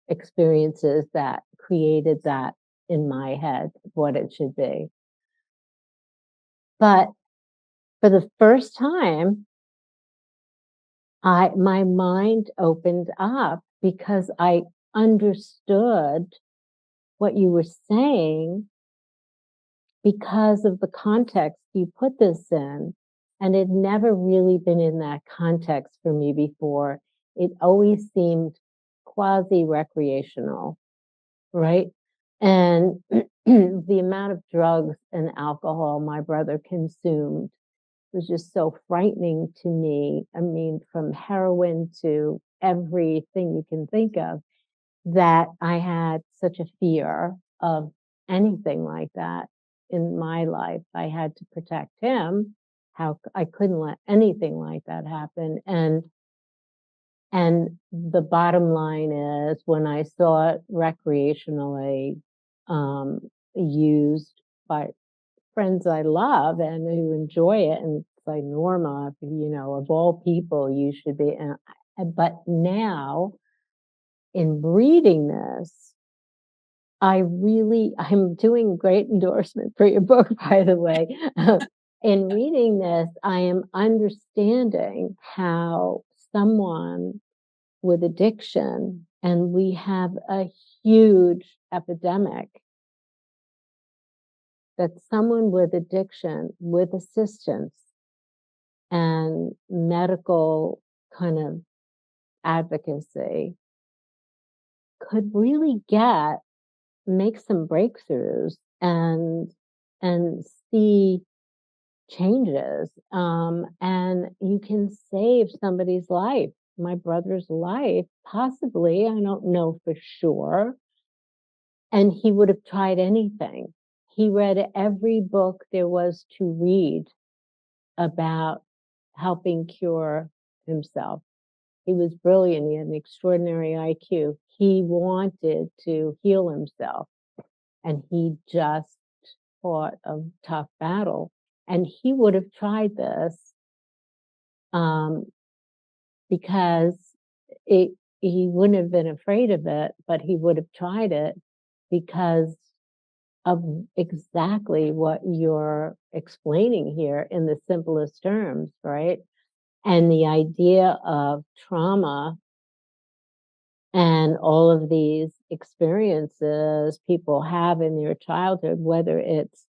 experiences that created that in my head, what it should be. But for the first time, my mind opened up because I understood what you were saying because of the context you put this in, and it never really been in that context for me before. It always seemed quasi recreational, right? And the amount of drugs and alcohol my brother consumed was just so frightening to me. I mean, from heroin to everything you can think of, that I had such a fear of anything like that in my life. I had to protect him. I couldn't let anything like that happen. And the bottom line is when I saw it recreationally um, used by friends I love and who enjoy it, and it's like, Norma, of all people, you should be. But now in reading this, I'm doing great endorsement for your book, by the way. In reading this, I am understanding how someone with addiction, and we have a huge epidemic, that someone with addiction, with assistance and medical kind of advocacy, could really make some breakthroughs and see changes, and you can save somebody's life, my brother's life, possibly, I don't know for sure, and he would have tried anything. He read every book there was to read about helping cure himself. He was brilliant, he had an extraordinary IQ. He wanted to heal himself, and he just fought a tough battle. And he would have tried this um, because it, he wouldn't have been afraid of it, but he would have tried it because of exactly what you're explaining here in the simplest terms, right? And the idea of trauma and all of these experiences people have in their childhood, whether it's,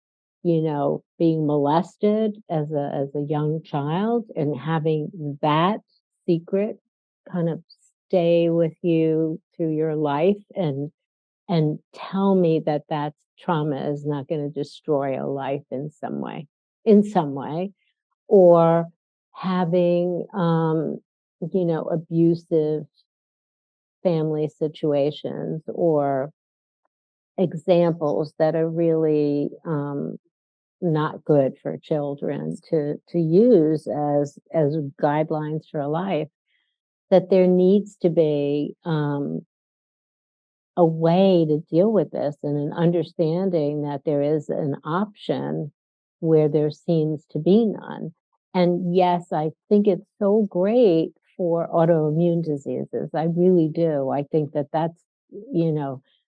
being molested as a young child and having that secret kind of stay with you through your life, and tell me that that's trauma is not going to destroy a life in some way, or having abusive family situations, or examples that are really not good for children to use as guidelines for life, that there needs to be a way to deal with this, and an understanding that there is an option where there seems to be none. And yes, I think it's so great for autoimmune diseases. I really do. I think that that's,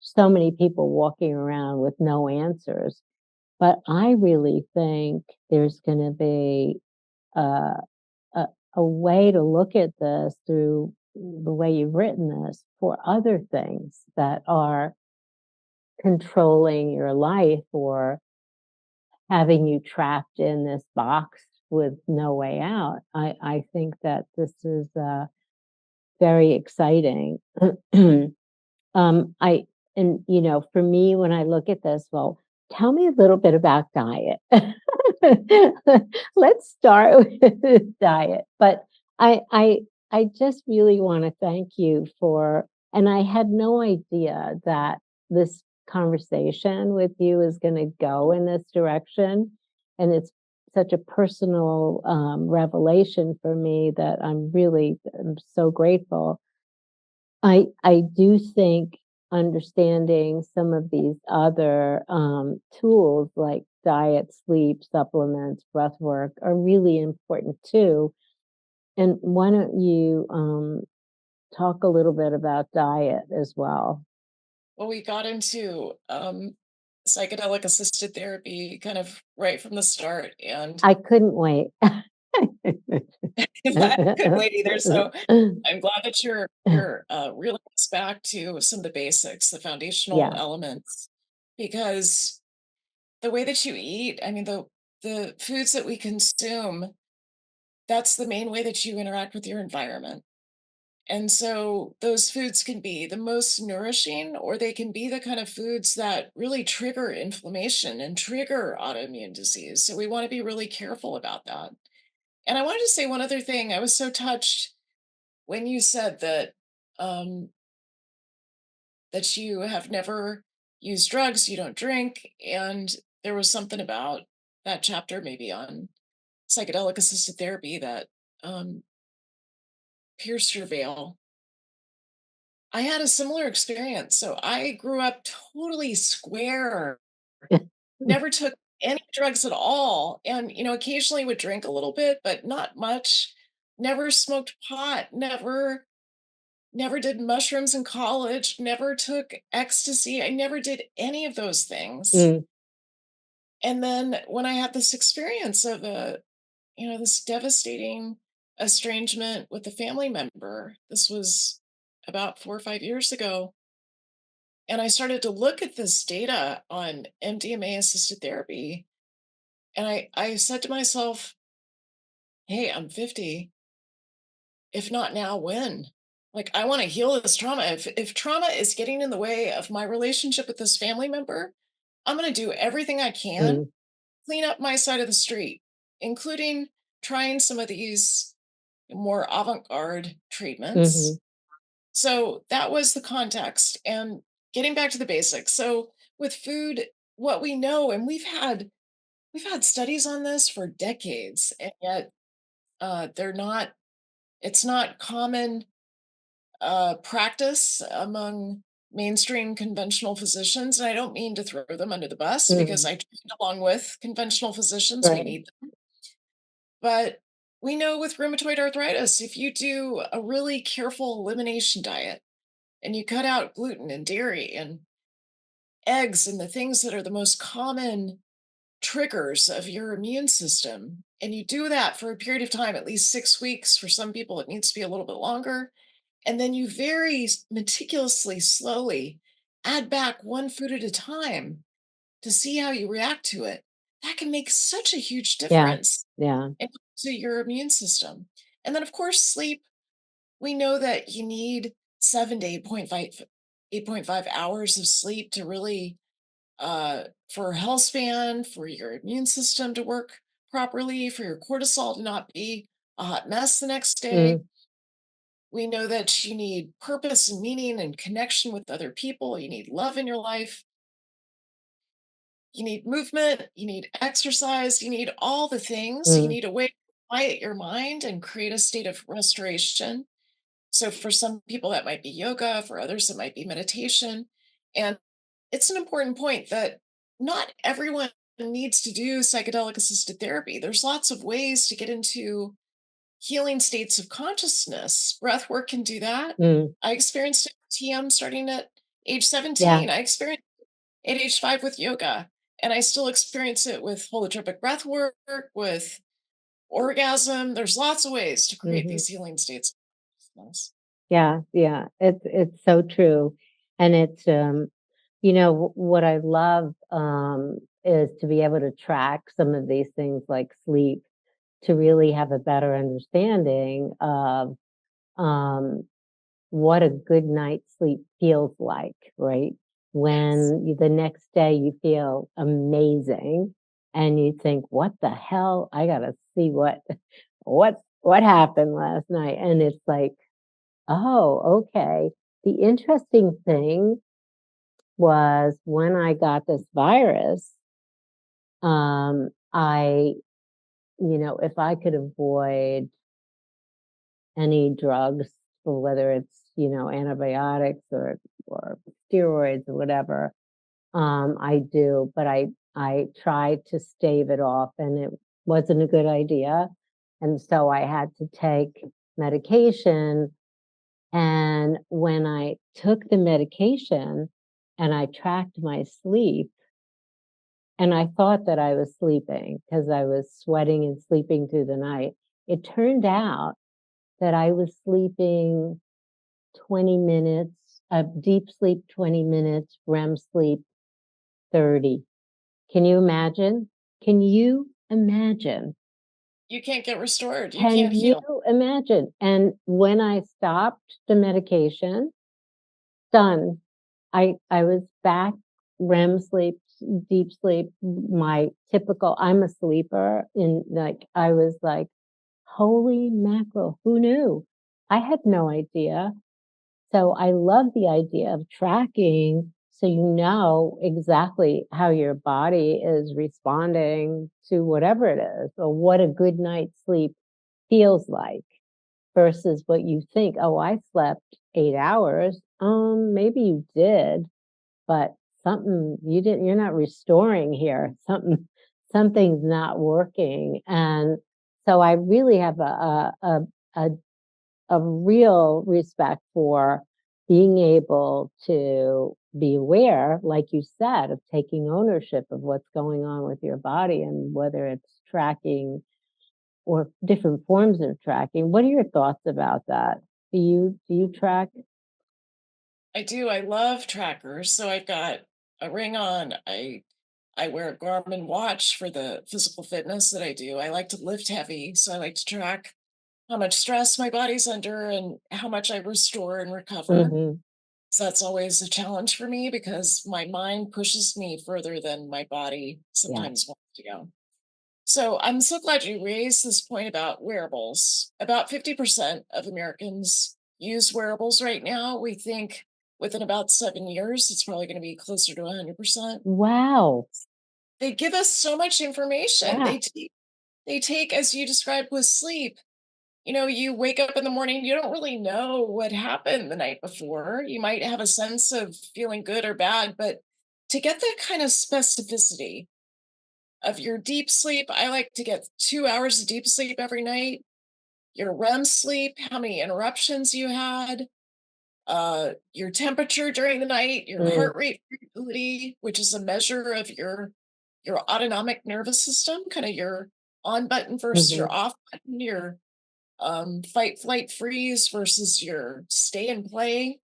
so many people walking around with no answers. But I really think there's going to be a, a, a way to look at this through the way you've written this for other things that are controlling your life, or having you trapped in this box with no way out. I think that this is very exciting. I and for me, when I look at this, well, tell me a little bit about diet. Let's start with diet. But I I I just really want to thank you for, and I had no idea that this conversation with you is going to go in this direction. And it's such a personal revelation for me that I'm so grateful. I do think understanding some of these other tools like diet, sleep, supplements, breath work are really important too. And why don't you talk a little bit about diet as well? Well, we got into psychedelic assisted therapy kind of right from the start, and I couldn't wait. I couldn't wait either. So I'm glad that you're reeling us back to some of the basics, the foundational Yeah, elements, because the way that you eat, I mean, the foods that we consume, that's the main way that you interact with your environment. And so those foods can be the most nourishing, or they can be the kind of foods that really trigger inflammation and trigger autoimmune disease. So we want to be really careful about that. And I wanted to say one other thing. I was so touched when you said um, that you have never used drugs, you don't drink, and there was something about that chapter maybe on psychedelic assisted therapy that um, pierced your veil. I had a similar experience. So I grew up totally square, never took any drugs at all, and occasionally would drink a little bit, but not much. Never smoked pot, never did mushrooms in college, never took ecstasy. I never did any of those things. Mm, And then when I had this experience of this devastating estrangement with a family member, this was about 4 or 5 years ago. And I started to look at this data on MDMA assisted therapy. And I said to myself, hey, I'm 50. If not now, when? Like, I want to heal this trauma. If trauma is getting in the way of my relationship with this family member, I'm going to do everything I can, mm, clean up my side of the street, including trying some of these more avant garde treatments. mhm, So that was the context. And getting back to the basics. So with food, what we know, and we've had studies on this for decades, and yet they're not. It's not common practice among mainstream conventional physicians. And I don't mean to throw them under the bus because mm, I trained along with conventional physicians. We right. need them. But we know with rheumatoid arthritis, if you do a really careful elimination diet and you cut out gluten and dairy and eggs and the things that are the most common triggers of your immune system, and you do that for a period of time, at least 6 weeks. For some people, it needs to be a little bit longer. And then you very meticulously, slowly add back one food at a time to see how you react to it. That can make such a huge Yeah, difference yeah, to your immune system. And then, of course, sleep. We know that you need 7 to 8.5 hours of sleep to really, for health span, for your immune system to work properly, for your cortisol to not be a hot mess the next day. mm, We know that you need purpose and meaning and connection with other people. You need love in your life. You need movement. You need exercise. You need all the things. You mm, need a way to quiet your mind and create a state of restoration. So, for some people, that might be yoga. For others, it might be meditation. And it's an important point that not everyone needs to do psychedelic assisted therapy. There's lots of ways to get into healing states of consciousness. Breath work can do that. mm, I experienced it with TM starting at age yeah, 17. I experienced it at age 5 with yoga. And I still experience it with holotropic breath work, with orgasm. There's lots of ways to create mhm. these healing states of consciousness. Yeah, yeah, it's so true, and what I love, is to be able to track some of these things like sleep, to really have a better understanding of, um, what a good night's sleep feels like, right? Yes. When the next day you feel amazing and you think, "What the hell? I gotta see what happened last night." And it's like, "Oh, okay." The interesting thing was when I got this virus, I if I could avoid any drugs, or whether it's, antibiotics or steroids or whatever, I do, but I tried to stave it off, and it wasn't a good idea, and so I had to take medication, and when I took the medication and I tracked my sleep, and I thought that I was sleeping because I was sweating and sleeping through the night, it turned out that I was sleeping 20 minutes, deep sleep 20 minutes, REM sleep 30. Can you imagine? Can you imagine? You can't get restored. You Can can't you heal. imagine? And when I stopped the medication, done. I was back, REM sleep, deep sleep, my typical I'm a sleeper in like I was like, "Holy mackerel, who knew?" I had no idea. So I love the idea of tracking so you know exactly how your body is responding to whatever it is or what a good night's sleep feels like versus what you think, "Oh, I slept 8 hours." Maybe you did, but something you didn't you're not restoring here. Something's not working, and so I really have a a real respect for being able to be aware, like you said, of taking ownership of what's going on with your body and whether it's tracking or different forms of tracking. What are your thoughts about that? Do you track? I do. I love trackers. So I've got a ring on. I wear a Garmin watch for the physical fitness that I do. I like to lift heavy, so I like to track how much stress my body's under and how much I restore and recover. Mhm. So that's always a challenge for me because my mind pushes me further than my body Yeah. sometimes wants to go. So I'm so glad you raised this point about wearables. About 50% of Americans use wearables right now. We think within about 7 years, it's probably going to be closer to 100%. Wow. They give us so much information. Yeah. They take, as you described with sleep, you wake up in the morning, you don't really know what happened the night before. You might have a sense of feeling good or bad, but to get that kind of specificity of your deep sleep, I like to get 2 hours of deep sleep every night. Your REM sleep, how many interruptions you had, your temperature during the night, your Mm, heart rate variability, which is a measure of your autonomic nervous system, kind of your on button versus mhm, your off button, your fight, flight, freeze versus your stay and play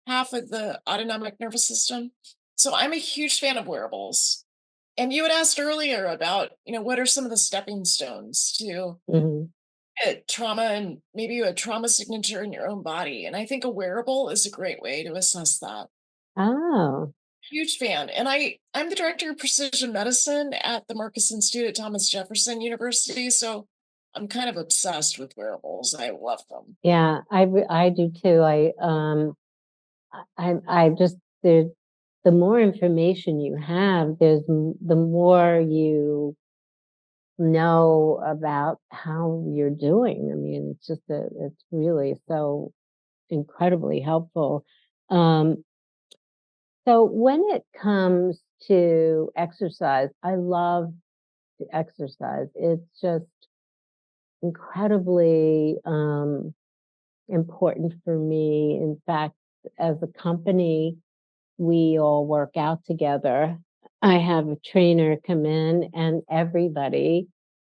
half of the autonomic nervous system. So I'm a huge fan of wearables. And you had asked earlier about, what are some of the stepping stones to mhm. trauma and maybe a trauma signature in your own body. And I think a wearable is a great way to assess that. Oh, Huge fan. And I'm the director of precision medicine at the Marcus Institute at Thomas Jefferson University. So I'm kind of obsessed with wearables. I love them. yeah, I do too. I just the more information you have, the more you know about how you're doing. I mean, it's really so incredibly helpful. Um, so when it comes to exercise, I love to exercise. It's just incredibly important for me. In fact, as a company, we all work out together. I have a trainer come in and everybody,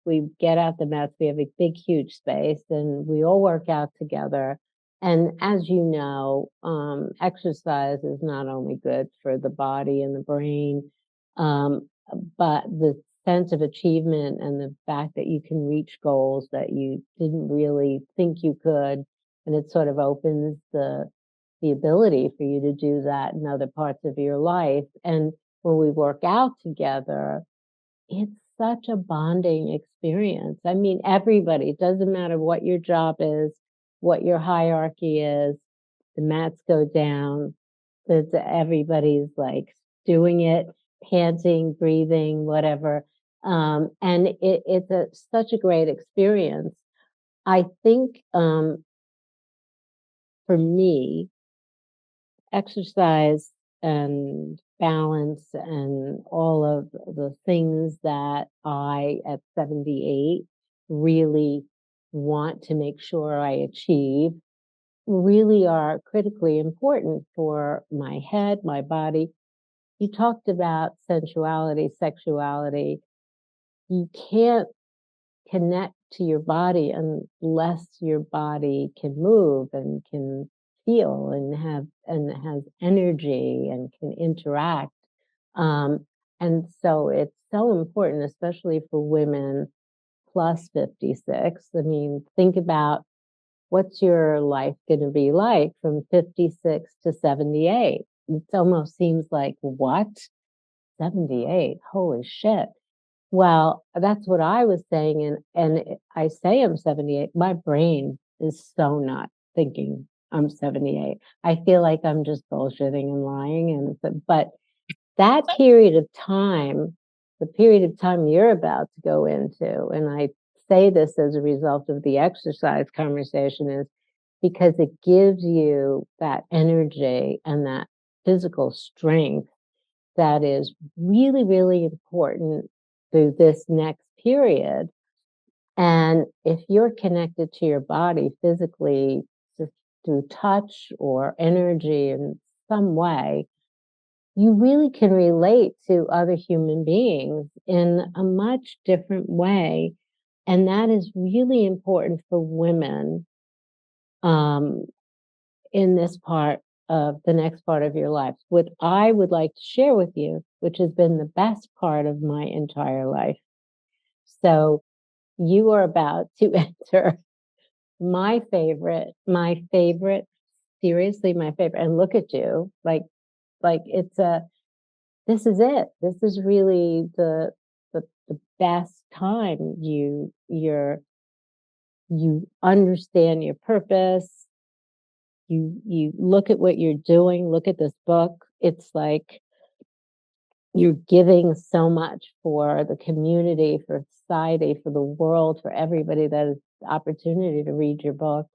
we get out the mats. We have a big, huge space and we all work out together. And as you know, exercise is not only good for the body and the brain, um, but the sense of achievement and the fact that you can reach goals that you didn't really think you could. And it sort of opens the ability for you to do that in other parts of your life. And when we work out together, it's such a bonding experience. I mean, everybody, it doesn't matter what your job is, what your hierarchy is, the mats go down, everybody's like doing it, panting, breathing, whatever. And it's such a great experience. I think for me, exercise and balance and all of the things that I, at 78, really want to make sure I achieve really are critically important for my head, my body. You talked about sensuality, sexuality. You can't connect to your body unless your body can move and can feel and has energy and can interact. Um, and so it's so important, especially for women, plus 56. I mean, think about what's your life going to be like from 56 to 78? It almost seems like, what? 78? Holy shit. Well, that's what I was saying, I say I'm 78. My brain is so not thinking I'm 78. I feel like I'm just bullshitting and lying, but that period of time, the period of time you're about to go into, and I say this as a result of the exercise conversation, is because it gives you that energy and that physical strength that is really, really important through this next period. And if you're connected to your body physically, just through touch or energy in some way, you really can relate to other human beings in a much different way. And that is really important for women, um, in this part of the next part of your life. What I would like to share with you, which has been the best part of my entire life. So you are about to enter my favorite, seriously, my favorite. And look at you, like it's a, this is it. This is really the best time. You understand your purpose. You look at what you're doing, look at this book. It's like you're giving so much for the community, for society, for the world, for everybody that has the opportunity to read your book.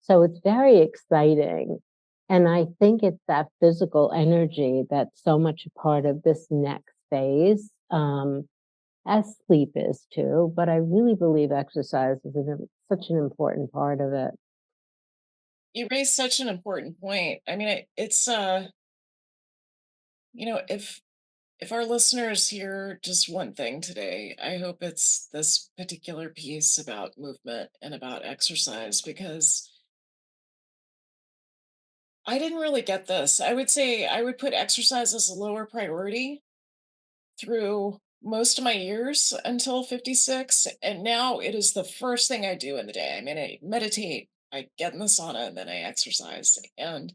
So it's very exciting. And I think it's that physical energy that's so much a part of this next phase, as sleep is too. But I really believe exercise is such an important part of it. You raised such an important point. I mean, it's if our listeners hear just one thing today, I hope it's this particular piece about movement and about exercise, because I didn't really get this. I would say I would put exercise as a lower priority through most of my years until 56. And now it is the first thing I do in the day. I mean, I meditate, I get in the sauna, and then I exercise. And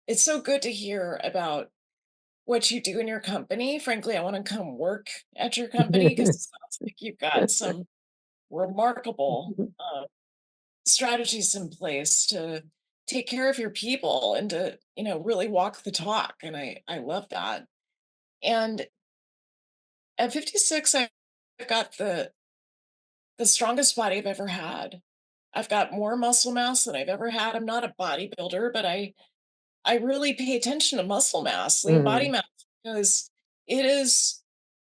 it's so good to hear about what you do in your company. Frankly, I want to come work at your company because it sounds like you've got some remarkable strategies in place to take care of your people and to, really walk the talk. And I love that. And at 56, I've got the strongest body I've ever had. I've got more muscle mass than I've ever had. I'm not a bodybuilder, but I really pay attention to muscle mass, lean body Mhm. mass, because it is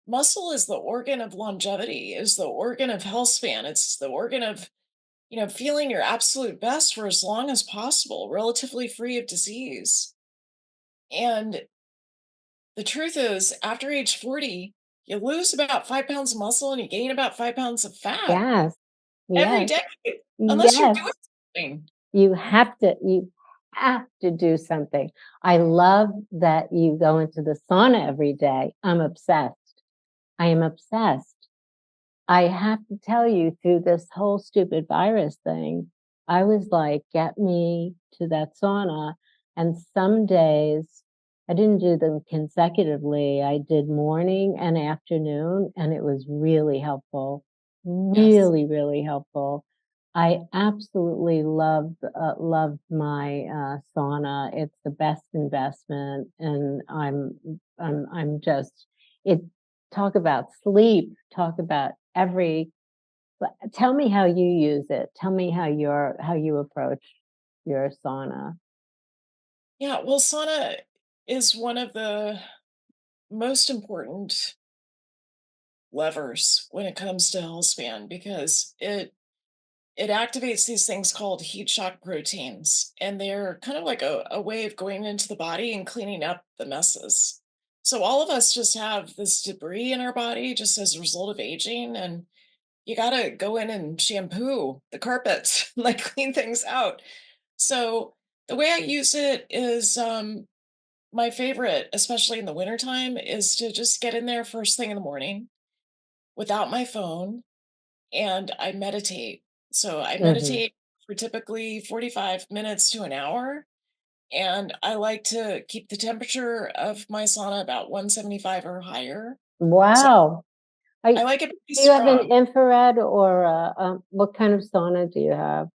muscle is the organ of longevity, is the organ of health span. It's the organ of, feeling your absolute best for as long as possible, relatively free of disease. And the truth is, after age 40, you lose about 5 pounds of muscle and you gain about 5 pounds of fat Yes, every yes, decade, unless you're doing yes. something. You have to do something. I love that you go into the sauna every day. I'm obsessed. I am obsessed. I have to tell you, through this whole stupid virus thing, I was like, get me to that sauna. And some days I didn't do them consecutively. I did morning and afternoon, and it was really helpful. Yes. Really, really helpful. I absolutely love my sauna. It's the best investment, and I'm just it. Talk about sleep. Talk about every. Tell me how you use it. Tell me how you approach your sauna. Yeah, well, sauna is one of the most important levers when it comes to health span, because it activates these things called heat shock proteins, and they're kind of like a way of going into the body and cleaning up the messes. So all of us just have this debris in our body just as a result of aging, and you got to go in and shampoo the carpets, like clean things out. So the way I use it is, my favorite, especially in the wintertime, is to just get in there first thing in the morning. without my phone, and I meditate. So I Mhm. meditate for typically 45 minutes to an hour. And I like to keep the temperature of my sauna about 175 or higher. So Wow. I I like it pretty Do you have an strong. infrared or what kind of sauna do you have?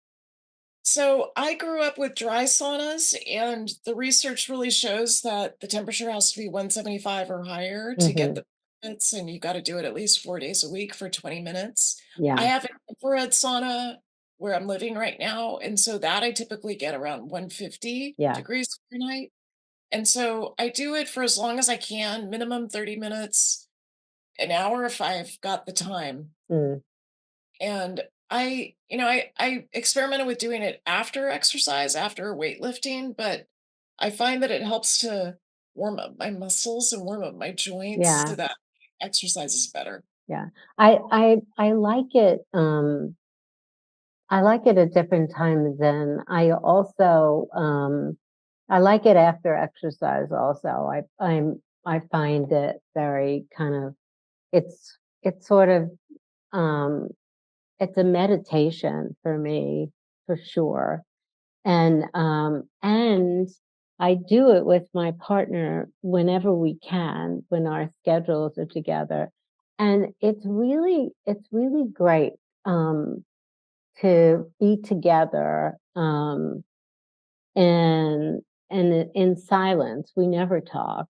So I grew up with dry saunas, and the research really shows that the temperature has to be 175 or higher to get Mhm. the benefits, and you got to do it at least 4 days a week for 20 minutes. I Yeah. have an infrared sauna where I'm living right now, and so that I typically get around 150 Yeah. degrees Fahrenheit. And so I do it for as long as I can, minimum 30 minutes, an hour if I've got the time. Mm. And I experimented with doing it after exercise, after weightlifting, but I find that it helps to warm up my muscles and warm up my joints so Yeah. that exercise is better. Yeah. I like it, I like it at different times, and I like it after exercise also. I find it very kind of it's sort of, um it's a meditation for me, for sure. And I do it with my partner whenever we can, when our schedules are together. And it's really great, um, to be together, and in silence. We never talk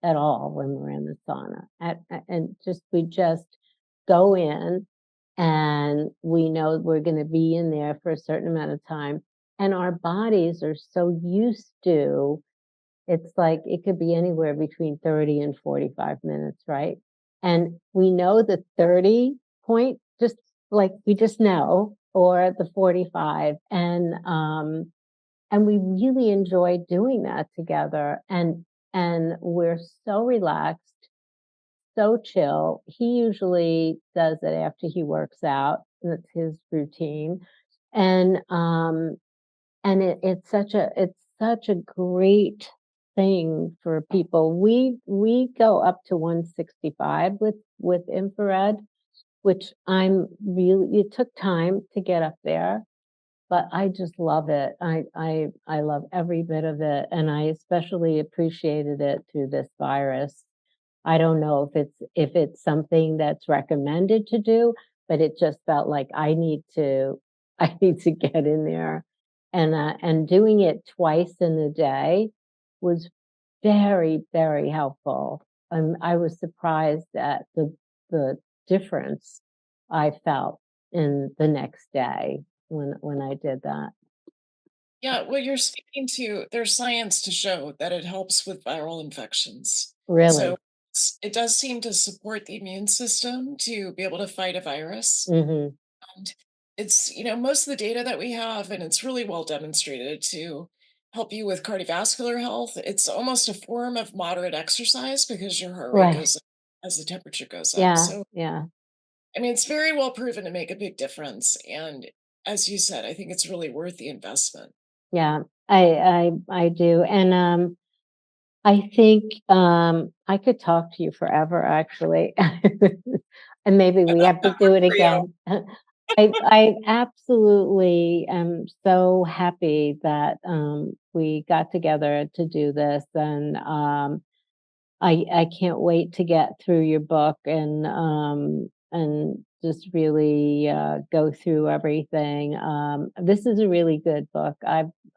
at all when we're in the sauna. And we just go in, and we know we're gonna be in there for a certain amount of time, and our bodies are so used to it's like it could be anywhere between 30 and 45 minutes, right? And we know the 30 point, just like we just know, or the 45, and we really enjoy doing that together, and we're so relaxed, so chill. He usually does it after he works out, that's his routine, and, it's such a great thing for people. We go up to 165 with infrared, which I'm really it took time to get up there, but I just love it. I love every bit of it, and I especially appreciated it through this virus. I don't know if it's something that's recommended to do, but it just felt like I need to I need to get in there, and doing it twice in a day was very, very helpful. I was surprised at the difference I felt in the next day when I did that. Yeah, well, you're speaking to there's science to show that it helps with viral infections. So Really. it does seem to support the immune system to be able to fight a virus. Mhm. And most of the data that we have, and it's really well demonstrated to help you with cardiovascular health. It's almost a form of moderate exercise because your heart rate Right. goes up as the temperature goes up. Yeah, So, yeah, I mean, it's very well proven to make a big difference. And as you said, I think it's really worth the investment. yeah. I do, and, I think, I could talk to you forever, actually, and maybe we have to do it For you. again. I absolutely am so happy that, we got together to do this, and, I can't wait to get through your book and just really, go through everything. This is a really good book.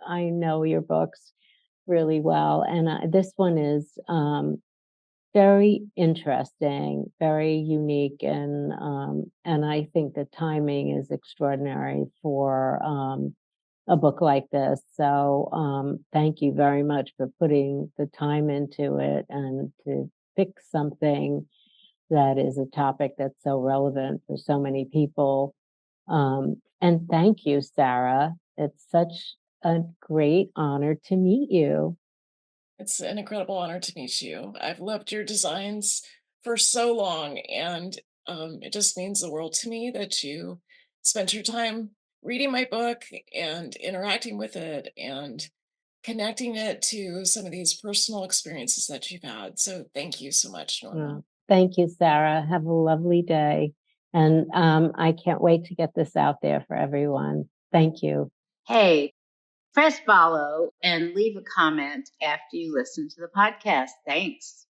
I know your books really well, and, this one is, very interesting, very unique, and I think the timing is extraordinary for, a book like this. So, thank you very much for putting the time into it and to pick something that is a topic that's so relevant for so many people. And thank you, Sarah. It's such a great honor to meet you. It's an incredible honor to meet you. I've loved your designs for so long, and it just means the world to me that you spent your time reading my book and interacting with it and connecting it to some of these personal experiences that you've had. So thank you so much, Uh, Norma. Thank you, Sarah. Have a lovely day. And I can't wait to get this out there for everyone. Thank you. Hey, press follow and leave a comment after you listen to the podcast. Thanks.